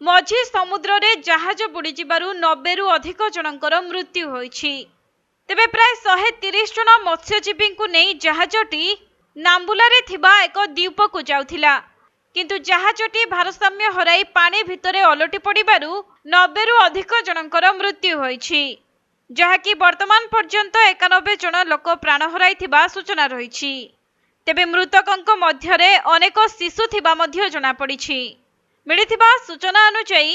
मझी समुद्र रे जहाज बुड़ीजिबारु 90 रु अधिक जनकर मृत्यु होईछि। तेबे प्राय 130 जन मत्स्यजीवी को नहीं जहाजटी नाम्बुलारे थिबा एक द्वीप को जाउथिला, किंतु जहाजटी भारसाम्य हराई पानी भितरे अलटी पड़िबारु 90 रु अधिक जनकर मृत्यु होईछि, जहाकी वर्तमान पर्यंत 91 जन लोक प्राण हराइथिबा सूचना रहिछि। तेबे मृतकंक मध्यरे अनेक शिशु थिबा मध्य जଣା पड़िछि। मिलिथिबा सूचना अनुसार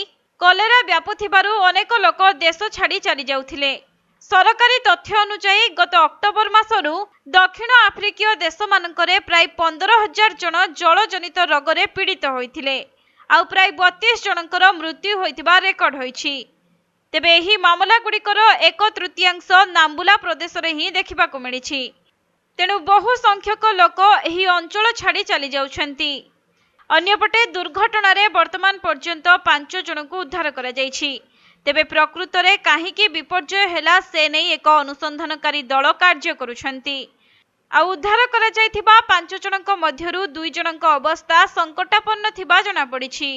कलेरा व्यापुथिबारु अनेक लोक देश छाड़ी चली जाउथिले। सरकारी तथ्य अनुसार गत अक्टोबर मासरु दक्षिण आफ्रिकीय देश मानकरे प्राय 15,000 जन जलजनित रोगरे पीड़ित होइथिले, आउ प्राय 32 जनकर मृत्यु होइथिबा रेकर्ड होइछि। तेबे एही मामला गुड़िकर 1/3 नाम्बुला प्रदेश रे ही देखिबाकु मिलिछि। तेणु बहु संख्यक लोक एही अंचल छाड़ी चली जाउछन्ति। अन्यपटे दुर्घटना रे वर्तमान पर्यंत 5 जन को उद्धार करा जाइछि। तेबे प्रकृत रे काहीकि विपर्जय हेला से नै एक अनुसंधानकारी दल कार्य करुछन्ति। आ उद्धार करा जाइथिबा 5 जनक मध्यरु 2 जनक अवस्था संकटापन्न थिबा जଣା पड़िछि।